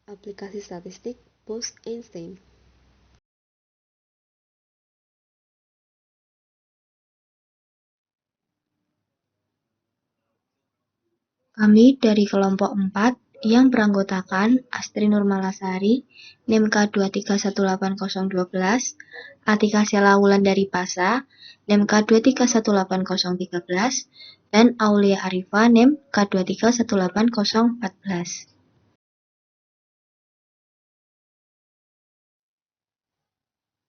Aplikasi statistik Bose-Einstein. Kami dari kelompok 4 yang beranggotakan Astri Nurmalasari, NIM K2318012, Atika Sela Wulandari Pasa, NIM K2318013, dan Aulia Arifa, NIM K2318014.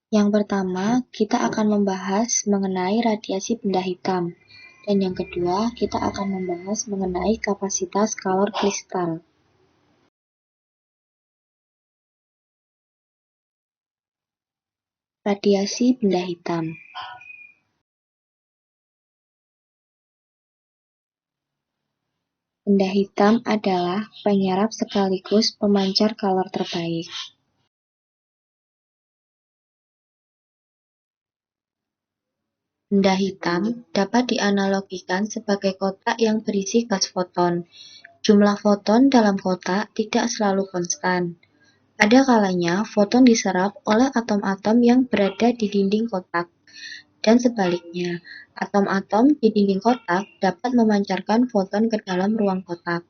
Yang pertama, kita akan membahas mengenai radiasi benda hitam. Dan yang kedua, kita akan membahas mengenai kapasitas kalor kristal. Radiasi benda hitam. Benda hitam adalah penyerap sekaligus pemancar kalor terbaik. Benda hitam dapat dianalogikan sebagai kotak yang berisi gas foton. Jumlah foton dalam kotak tidak selalu konstan. Ada kalanya foton diserap oleh atom-atom yang berada di dinding kotak. Dan sebaliknya, atom-atom di dinding kotak dapat memancarkan foton ke dalam ruang kotak.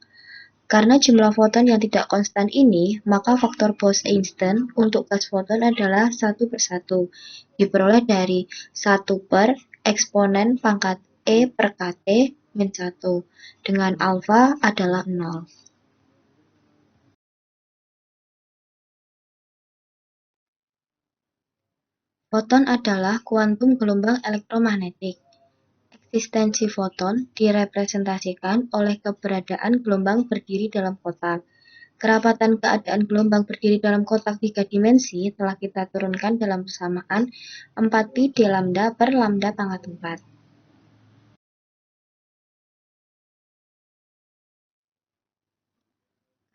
Karena jumlah foton yang tidak konstan ini, maka faktor Bose-Einstein untuk gas foton adalah 1/1, diperoleh dari 1 per eksponen pangkat E per KT min 1, dengan alfa adalah 0. Foton adalah kuantum gelombang elektromagnetik. Eksistensi foton direpresentasikan oleh keberadaan gelombang berdiri dalam kotak. Kerapatan keadaan gelombang berdiri dalam kotak 3 dimensi telah kita turunkan dalam persamaan 4pi d lambda per lambda pangkat 4.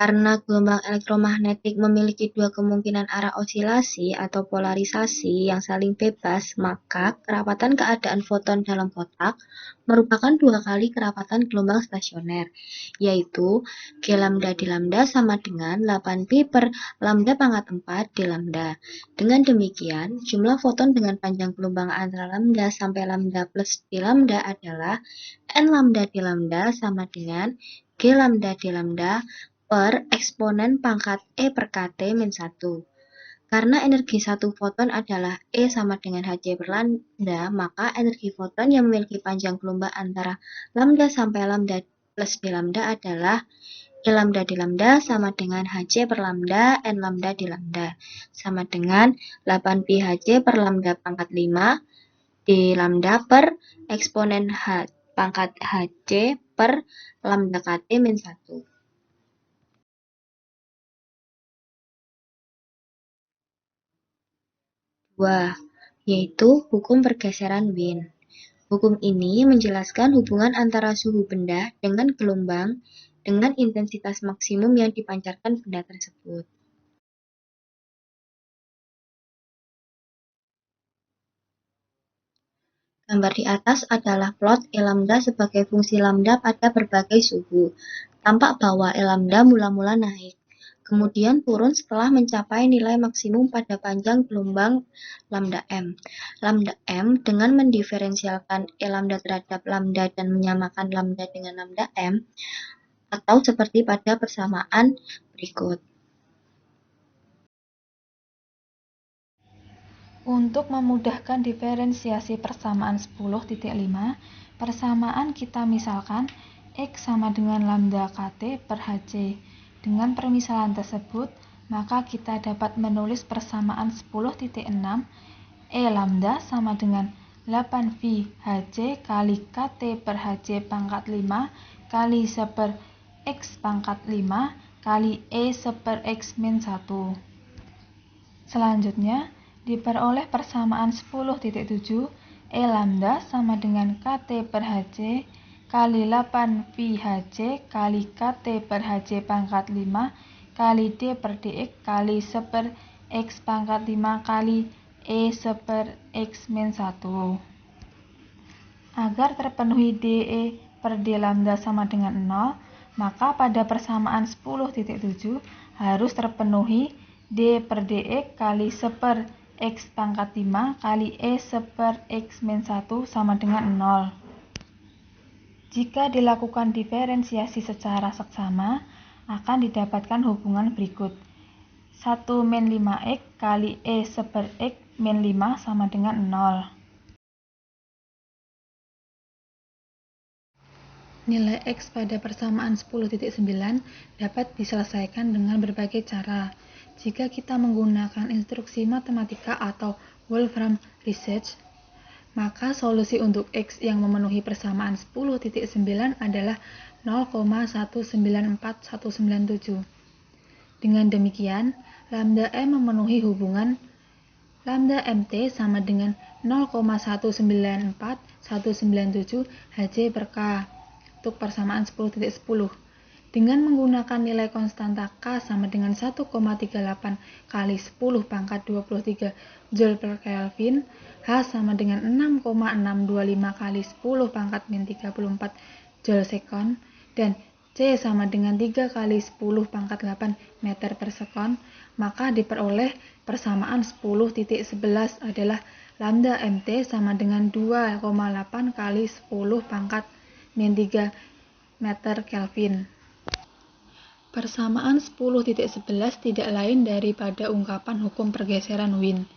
Karena gelombang elektromagnetik memiliki dua kemungkinan arah osilasi atau polarisasi yang saling bebas, maka kerapatan keadaan foton dalam kotak merupakan 2 kali kerapatan gelombang stasioner, yaitu G lambda d lambda sama dengan 8pi per lambda pangkat 4 d lambda. Dengan demikian, jumlah foton dengan panjang gelombang antara lambda sampai lambda plus d lambda adalah n lambda d lambda sama dengan G lambda d lambda per eksponen pangkat E per KT min 1. Karena energi satu foton adalah E sama dengan Hc per lambda, maka energi foton yang memiliki panjang gelombang antara lambda sampai lambda plus d lambda adalah E lambda d lambda sama dengan Hc per lambda N lambda d lambda sama dengan 8pi Hc per lambda pangkat 5 d lambda per eksponen pangkat Hc per lambda KT min 1. 2, yaitu hukum pergeseran Wien. Hukum ini menjelaskan hubungan antara suhu benda dengan gelombang dengan intensitas maksimum yang dipancarkan benda tersebut. Gambar di atas adalah plot E lambda sebagai fungsi lambda pada berbagai suhu. Tampak bahwa E lambda mula-mula naik, kemudian turun setelah mencapai nilai maksimum pada panjang gelombang lambda M. Lambda M dengan mendiferensialkan E lambda terhadap lambda dan menyamakan lambda dengan lambda M, atau seperti pada persamaan berikut. Untuk memudahkan diferensiasi persamaan 10.5, persamaan kita misalkan X sama dengan lambda KT per Hc. Dengan permisalan tersebut, maka kita dapat menulis persamaan 10.6 E lambda sama dengan 8V Hc kali KT per Hc pangkat 5 kali 1 per X pangkat 5 kali E 1 per X min 1. Selanjutnya, diperoleh persamaan 10.7 E lambda sama dengan KT per Hc kali 8V Hc kali KT per Hc pangkat 5 kali D per Dx kali 1 per X pangkat 5 kali E 1 per X min 1. Agar terpenuhi dE per D lambda sama dengan 0, maka pada persamaan 10.7 harus terpenuhi D per dx kali 1 per X pangkat 5 kali E 1 per X min 1 sama dengan 0. Jika dilakukan diferensiasi secara seksama, akan didapatkan hubungan berikut. 1 min 5X kali E 1 per X min 5 sama dengan 0. Nilai X pada persamaan 10.9 dapat diselesaikan dengan berbagai cara. Jika kita menggunakan instruksi matematika atau Wolfram Research, maka solusi untuk X yang memenuhi persamaan 10.9 adalah 0,194197. Dengan demikian, lambda M memenuhi hubungan lambda MT sama dengan 0,194197 Hj per K untuk persamaan 10.10. Dengan menggunakan nilai konstanta K sama dengan 1,38 kali 10 pangkat 23 Joule per Kelvin, H sama dengan 6,625 kali 10 pangkat min 34 Joule sekon, dan C sama dengan 3 kali 10 pangkat 8 meter per sekon, maka diperoleh persamaan 10.11 adalah lambda MT sama dengan 2,8 kali 10 pangkat min 3 meter Kelvin. Persamaan 10.11 tidak lain daripada ungkapan hukum pergeseran Wien.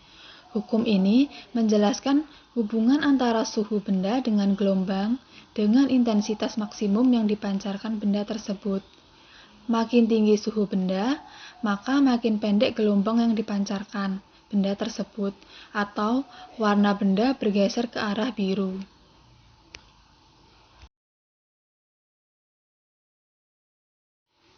Hukum ini menjelaskan hubungan antara suhu benda dengan gelombang dengan intensitas maksimum yang dipancarkan benda tersebut. Makin tinggi suhu benda, maka makin pendek gelombang yang dipancarkan benda tersebut, atau warna benda bergeser ke arah biru.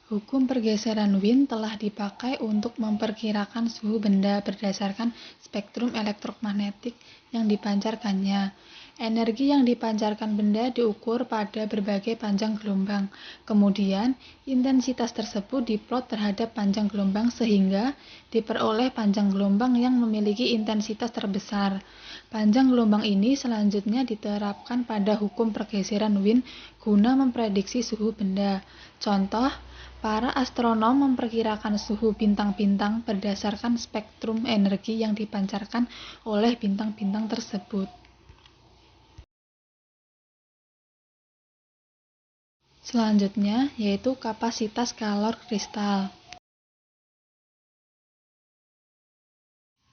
Hukum pergeseran Wien telah dipakai untuk memperkirakan suhu benda berdasarkan spektrum elektromagnetik yang dipancarkannya. Energi yang dipancarkan benda diukur pada berbagai panjang gelombang. Kemudian, intensitas tersebut diplot terhadap panjang gelombang sehingga diperoleh panjang gelombang yang memiliki intensitas terbesar. Panjang gelombang ini selanjutnya diterapkan pada hukum pergeseran Wien guna memprediksi suhu benda. Contoh, para astronom memperkirakan suhu bintang-bintang berdasarkan spektrum energi yang dipancarkan oleh bintang-bintang tersebut. Selanjutnya, yaitu kapasitas kalor kristal.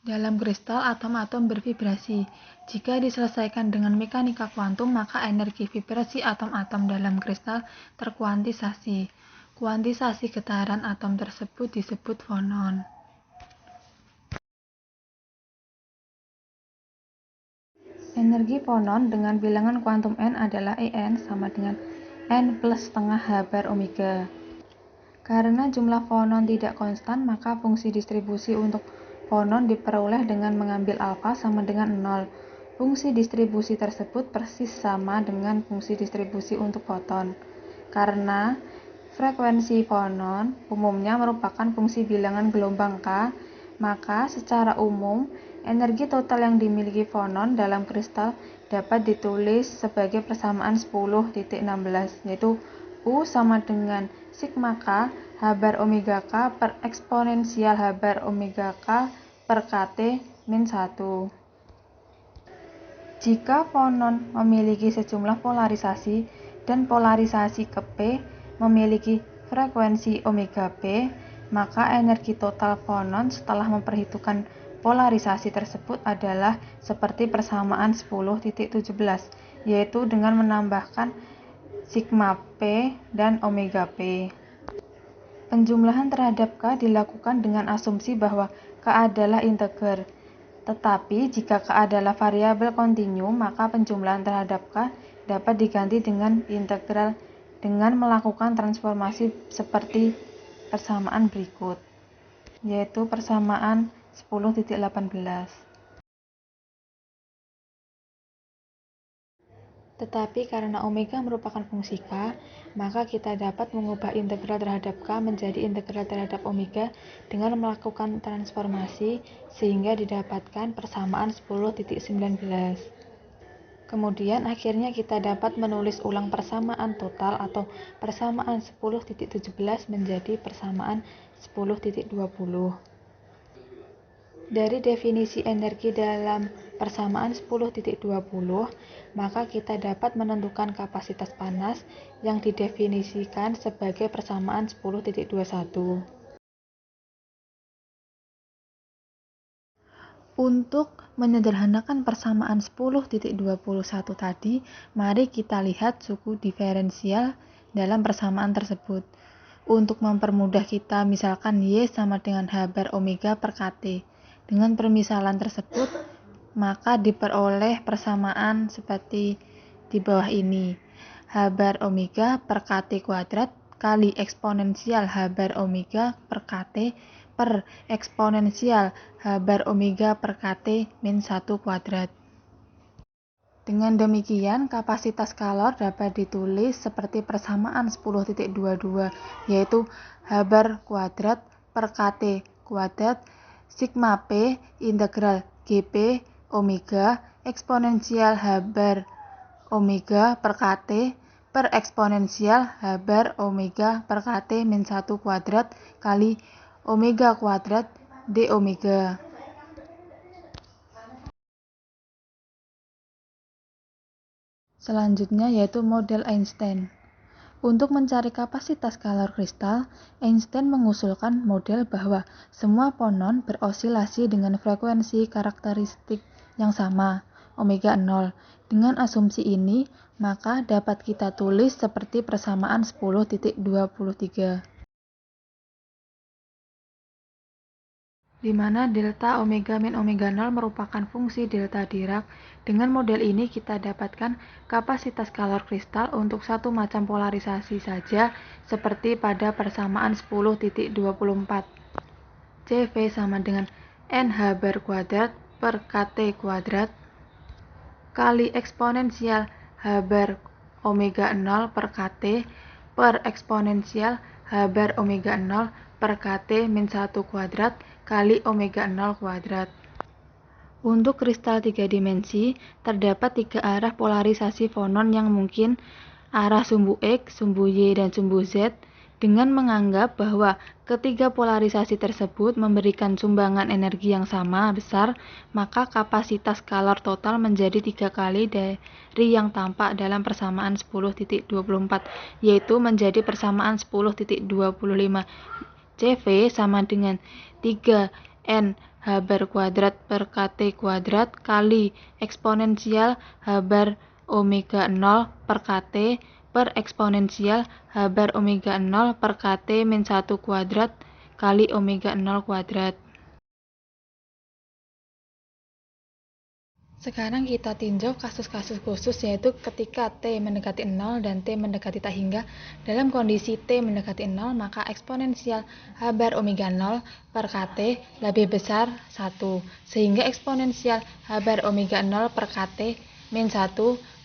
Dalam kristal, atom-atom bervibrasi. Jika diselesaikan dengan mekanika kuantum, maka energi vibrasi atom-atom dalam kristal terkuantisasi. Kuantisasi getaran atom tersebut disebut fonon. Energi fonon dengan bilangan kuantum n adalah En sama dengan n plus setengah H bar omega. Karena jumlah fonon tidak konstan, maka fungsi distribusi untuk fonon diperoleh dengan mengambil alfa sama dengan 0. Fungsi distribusi tersebut persis sama dengan fungsi distribusi untuk foton. Karena frekuensi fonon umumnya merupakan fungsi bilangan gelombang K, maka secara umum energi total yang dimiliki fonon dalam kristal dapat ditulis sebagai persamaan 10.16, yaitu U sama dengan sigma K H bar omega K per eksponensial H bar omega K per KT min 1. Jika fonon memiliki sejumlah polarisasi dan polarisasi ke P memiliki frekuensi omega P, maka energi total fonon setelah memperhitungkan polarisasi tersebut adalah seperti persamaan 10.17, yaitu dengan menambahkan sigma P dan omega P. Penjumlahan terhadap K dilakukan dengan asumsi bahwa K adalah integer. Tetapi jika K adalah variabel kontinu, maka penjumlahan terhadap K dapat diganti dengan integral dengan melakukan transformasi seperti persamaan berikut, yaitu persamaan 10.18. Tetapi karena omega merupakan fungsi K, maka kita dapat mengubah integral terhadap K menjadi integral terhadap omega dengan melakukan transformasi sehingga didapatkan persamaan 10.19. Kemudian akhirnya kita dapat menulis ulang persamaan total atau persamaan 10.17 menjadi persamaan 10.20. Dari definisi energi dalam persamaan 10.20, maka kita dapat menentukan kapasitas panas yang didefinisikan sebagai persamaan 10.21. Untuk menyederhanakan persamaan 10.21 tadi, mari kita lihat suku diferensial dalam persamaan tersebut. Untuk mempermudah kita, misalkan Y sama dengan H bar omega per KT. Dengan permisalan tersebut, maka diperoleh persamaan seperti di bawah ini. H bar omega per KT kuadrat kali eksponensial H bar omega per KT per eksponensial H bar omega per KT min 1 kuadrat. Dengan demikian, kapasitas kalor dapat ditulis seperti persamaan 10.22, yaitu H bar kuadrat per KT kuadrat sigma P integral GP omega eksponensial H bar omega per KT per eksponensial H bar omega per KT min 1 kuadrat kali omega kuadrat d omega. Selanjutnya yaitu model Einstein. Untuk mencari kapasitas kalor kristal, Einstein mengusulkan model bahwa semua fonon berosilasi dengan frekuensi karakteristik yang sama, omega 0. Dengan asumsi ini, maka dapat kita tulis seperti persamaan 10.23. Di mana delta omega min omega 0 merupakan fungsi delta Dirac. Dengan model ini kita dapatkan kapasitas kalor kristal untuk satu macam polarisasi saja seperti pada persamaan 10.24. CV sama dengan NH bar kuadrat per KT kuadrat kali eksponensial H bar omega 0 per KT per eksponensial H bar omega 0 per KT min 1 kuadrat kali omega 0 kuadrat. Untuk kristal 3 dimensi, terdapat 3 arah polarisasi fonon yang mungkin, arah sumbu X, sumbu Y, dan sumbu Z. Dengan menganggap bahwa ketiga polarisasi tersebut memberikan sumbangan energi yang sama besar, maka kapasitas kalor total menjadi 3 kali dari yang tampak dalam persamaan 10.24, yaitu menjadi persamaan 10.25. CV sama dengan 3N H bar kuadrat per KT kuadrat kali eksponensial H bar omega 0 per KT per eksponensial H bar omega 0 per KT min 1 kuadrat kali omega 0 kuadrat. Sekarang kita tinjau kasus-kasus khusus, yaitu ketika T mendekati 0 dan T mendekati tak hingga. Dalam kondisi T mendekati 0, maka eksponensial H bar omega 0 per KT lebih besar 1, sehingga eksponensial H bar omega 0 per KT min 1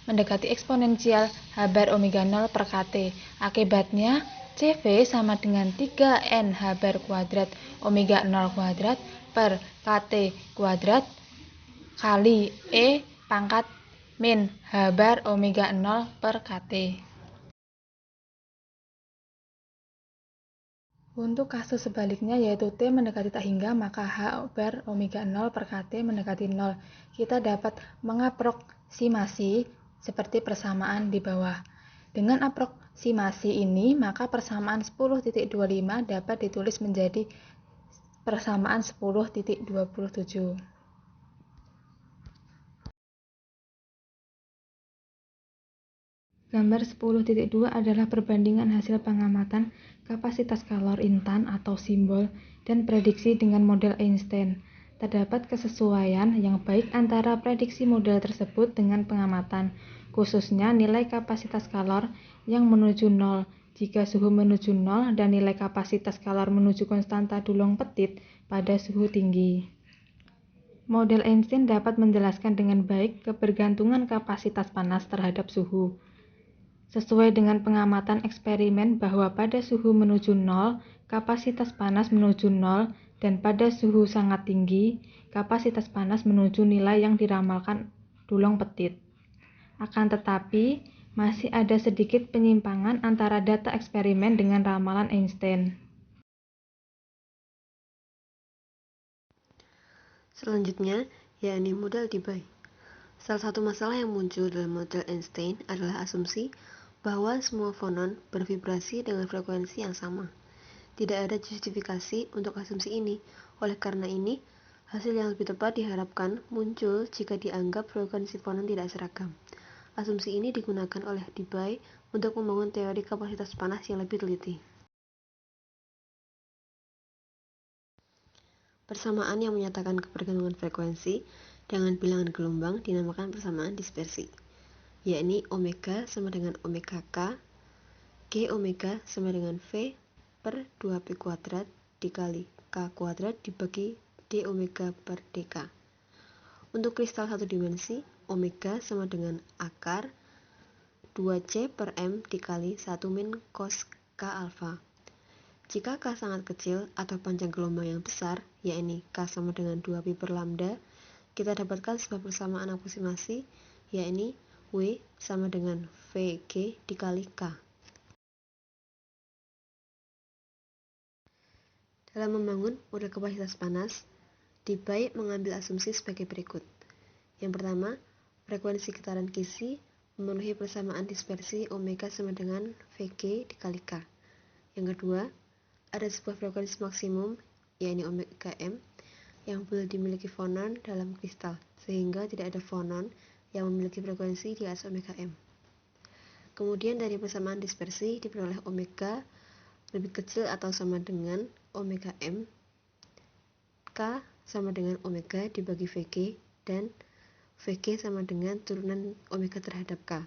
mendekati eksponensial H bar omega 0 per KT. Akibatnya, CV sama dengan 3N H bar kuadrat omega 0 kuadrat per KT kuadrat kali E pangkat min H bar omega 0 per KT. Untuk kasus sebaliknya, yaitu T mendekati tak hingga, maka H bar omega 0 per KT mendekati 0. Kita dapat mengaproksimasi seperti persamaan di bawah. Dengan aproksimasi ini, maka persamaan 10.25 dapat ditulis menjadi persamaan 10.27. Gambar 10.2 adalah perbandingan hasil pengamatan kapasitas kalor intan atau simbol dan prediksi dengan model Einstein. Terdapat kesesuaian yang baik antara prediksi model tersebut dengan pengamatan, khususnya nilai kapasitas kalor yang menuju 0 jika suhu menuju 0 dan nilai kapasitas kalor menuju konstanta Dulong Petit pada suhu tinggi. Model Einstein dapat menjelaskan dengan baik kebergantungan kapasitas panas terhadap suhu. Sesuai dengan pengamatan eksperimen bahwa pada suhu menuju 0, kapasitas panas menuju 0, dan pada suhu sangat tinggi, kapasitas panas menuju nilai yang diramalkan Dulong Petit. Akan tetapi, masih ada sedikit penyimpangan antara data eksperimen dengan ramalan Einstein. Selanjutnya, yakni model Debye. Salah satu masalah yang muncul dalam model Einstein adalah asumsi bahwa semua fonon bervibrasi dengan frekuensi yang sama. Tidak ada justifikasi untuk asumsi ini. Oleh karena ini, hasil yang lebih tepat diharapkan muncul jika dianggap frekuensi fonon tidak seragam. Asumsi ini digunakan oleh Debye untuk membangun teori kapasitas panas yang lebih teliti. Persamaan yang menyatakan kebergantungan frekuensi dengan bilangan gelombang dinamakan persamaan dispersi, yakni omega sama dengan omega k, G omega sama dengan V per 2P kuadrat dikali K kuadrat dibagi D omega per dk. Untuk kristal satu dimensi, omega sama dengan akar 2C per M dikali 1 min cos K alfa. Jika K sangat kecil atau panjang gelombang yang besar, yakni K sama dengan 2pi per lambda, kita dapatkan sebuah persamaan aproksimasi, yakni W sama dengan VG dikali K. Dalam membangun model kapasitas panas, Debye mengambil asumsi sebagai berikut. Yang pertama, frekuensi getaran kisi memenuhi persamaan dispersi omega sama dengan VG dikali K. Yang kedua, ada sebuah frekuensi maksimum, yakni omega m, yang boleh dimiliki fonon dalam kristal, sehingga tidak ada fonon yang memiliki frekuensi di atas omega m. Kemudian dari persamaan dispersi diperoleh omega lebih kecil atau sama dengan omega m, K sama dengan omega dibagi VG, dan VG sama dengan turunan omega terhadap K,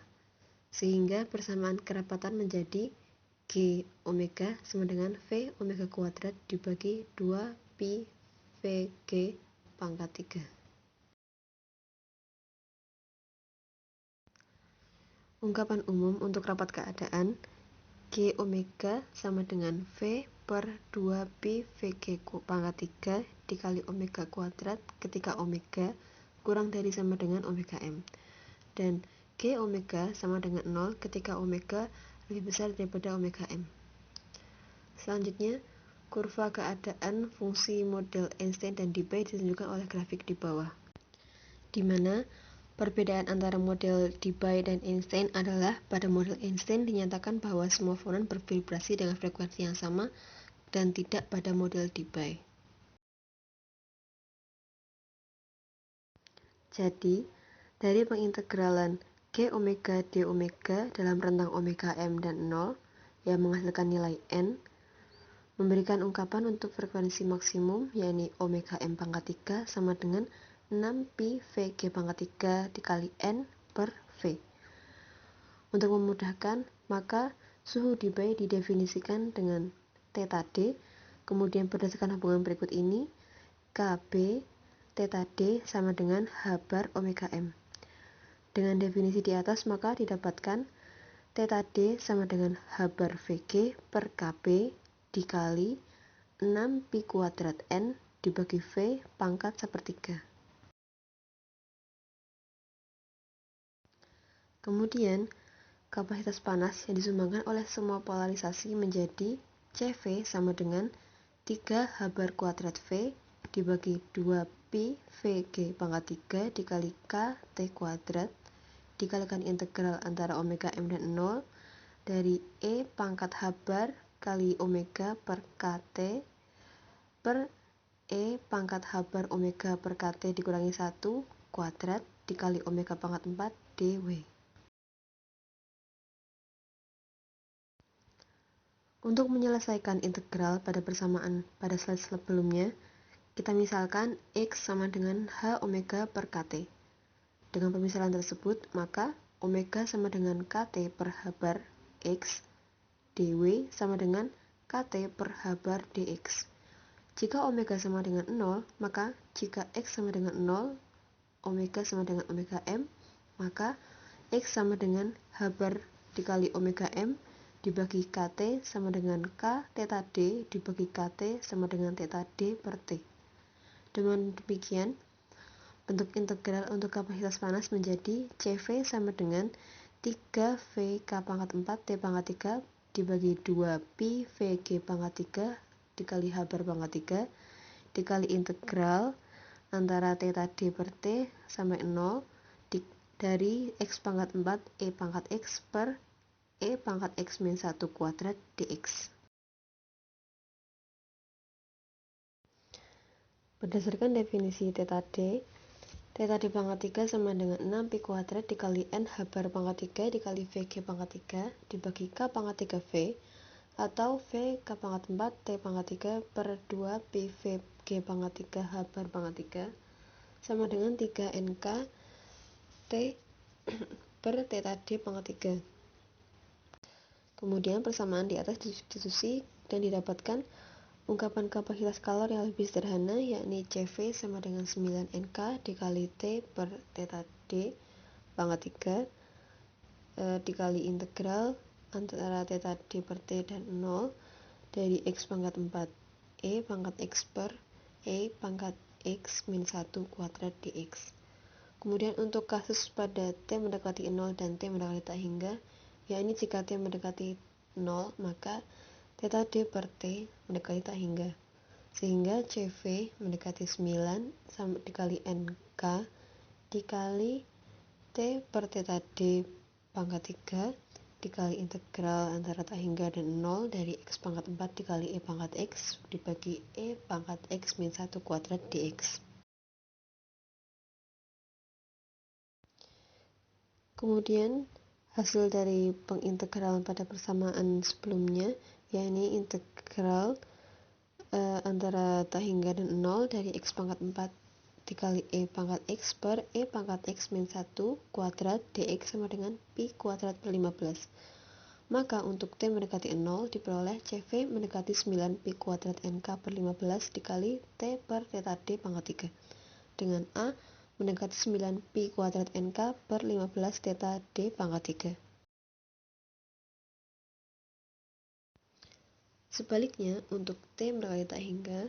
sehingga persamaan kerapatan menjadi G omega sama dengan V omega kuadrat dibagi 2pi VG pangkat 3. Ungkapan umum untuk rapat keadaan, G omega sama dengan V per 2pi VG pangkat 3 dikali omega kuadrat ketika omega kurang dari sama dengan omega m, dan G omega sama dengan 0 ketika omega lebih besar daripada omega m. Selanjutnya, kurva keadaan fungsi model Einstein dan Debye ditunjukkan oleh grafik di bawah, di mana perbedaan antara model Debye dan Einstein adalah pada model Einstein dinyatakan bahwa semua fonon bervibrasi dengan frekuensi yang sama dan tidak pada model Debye. Jadi, dari pengintegralan G omega D omega dalam rentang omega m dan 0 yang menghasilkan nilai n, memberikan ungkapan untuk frekuensi maksimum, yakni omega m pangkat 3 sama dengan 6pi VG pangkat 3 dikali n per V. Untuk memudahkan, maka suhu Debye didefinisikan dengan θ D, kemudian berdasarkan hubungan berikut ini, Kb θ D sama dengan H bar omega m. Dengan definisi di atas, maka didapatkan θ D sama dengan H bar VG per Kb dikali 6pi kuadrat N dibagi V pangkat 1/3. Kemudian, kapasitas panas yang disumbangkan oleh semua polarisasi menjadi CV sama dengan 3H bar kuadrat V dibagi 2pi VG pangkat 3 dikali K T kuadrat dikalikan integral antara omega m dan 0 dari E pangkat H bar kali omega per KT per E pangkat H bar omega per KT dikurangi 1 kuadrat dikali omega pangkat 4 dW. Untuk menyelesaikan integral pada persamaan pada slide sebelumnya, kita misalkan X sama dengan H omega per KT. Dengan pemisalan tersebut, maka omega sama dengan KT per H bar X, dW sama dengan KT per H bar dx. Jika omega sama dengan 0, maka jika X sama dengan 0, omega sama dengan omega m, maka X sama dengan H bar dikali omega m dibagi KT sama dengan K θ D dibagi KT sama dengan θ D per T. Dengan demikian, bentuk integral untuk kapasitas panas menjadi CV sama dengan 3V K pangkat 4 T pangkat 3 dibagi 2pi VG pangkat 3 dikali H bar pangkat 3 dikali integral antara theta d per t sampai 0 dari x pangkat 4 e pangkat x per e pangkat x min 1 kuadrat dx. Berdasarkan definisi theta d pangkat 3 sama dengan 6 pi kuadrat dikali n h bar pangkat 3 dikali v g pangkat 3 dibagi k pangkat 3 v, atau v k pangkat 4 t pangkat 3 per 2 pi v g pangkat 3 h bar pangkat 3 sama dengan 3 nk t per theta d pangkat 3. Kemudian persamaan di atas disubstitusi dan didapatkan ungkapan kapasitas scalar yang lebih sederhana, yakni CV sama dengan 9NK dikali T per theta D pangkat 3 dikali integral antara theta D per T dan 0 dari X pangkat 4 E pangkat X per E pangkat X min 1 kuadrat dx. Kemudian untuk kasus pada T mendekati 0 dan T mendekati tak hingga, yakni jika T mendekati 0 maka theta D per T mendekati tak hingga, sehingga CV mendekati 9 dikali NK dikali T per theta D pangkat 3 dikali integral antara tak hingga dan 0 dari X pangkat 4 dikali E pangkat X dibagi E pangkat X min 1 kuadrat dx. Kemudian hasil dari pengintegralan pada persamaan sebelumnya, yakni integral antara tak hingga dan 0 dari X pangkat 4 dikali E pangkat X per E pangkat X min 1 kuadrat dx sama dengan pi kuadrat per 15. Maka untuk T mendekati 0 diperoleh CV mendekati 9 pi kuadrat NK per 15 dikali T per theta D pangkat 3 dengan A mendekati 9 pi kuadrat NK per 15 theta D pangkat 3. Sebaliknya, untuk T mendekati tak hingga,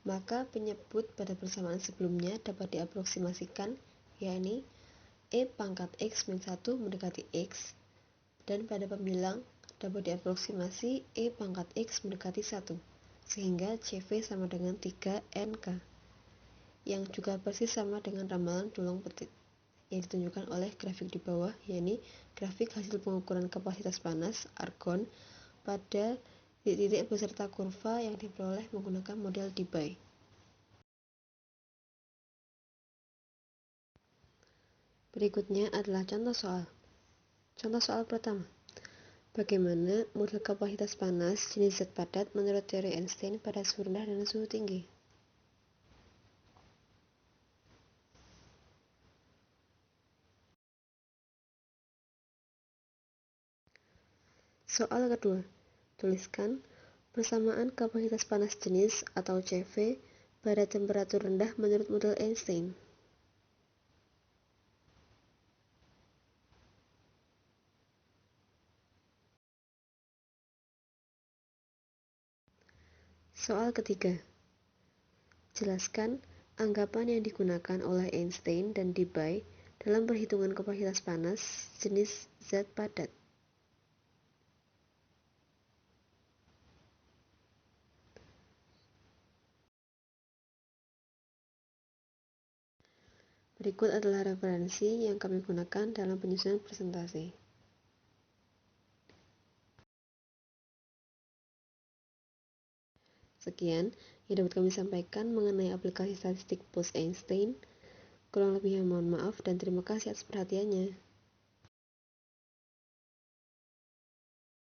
maka penyebut pada persamaan sebelumnya dapat diaproksimasikan, yakni E pangkat X min 1 mendekati X, dan pada pembilang dapat diaproksimasi E pangkat X mendekati 1, sehingga CV sama dengan 3NK, yang juga persis sama dengan ramalan tulang petik yang ditunjukkan oleh grafik di bawah, yakni grafik hasil pengukuran kapasitas panas argon pada titik-titik beserta kurva yang diperoleh menggunakan model Debye. Berikutnya adalah contoh soal. Contoh soal pertama. Bagaimana model kapasitas panas jenis zat padat menurut teori Einstein pada suhu rendah dan suhu tinggi? Soal kedua. Tuliskan persamaan kapasitas panas jenis atau CV pada temperatur rendah menurut model Einstein. Soal ketiga. Jelaskan anggapan yang digunakan oleh Einstein dan Debye dalam perhitungan kapasitas panas jenis zat padat. Berikut adalah referensi yang kami gunakan dalam penyusunan presentasi. Sekian yang dapat kami sampaikan mengenai aplikasi statistik Bose-Einstein. Kurang lebihnya mohon maaf dan terima kasih atas perhatiannya.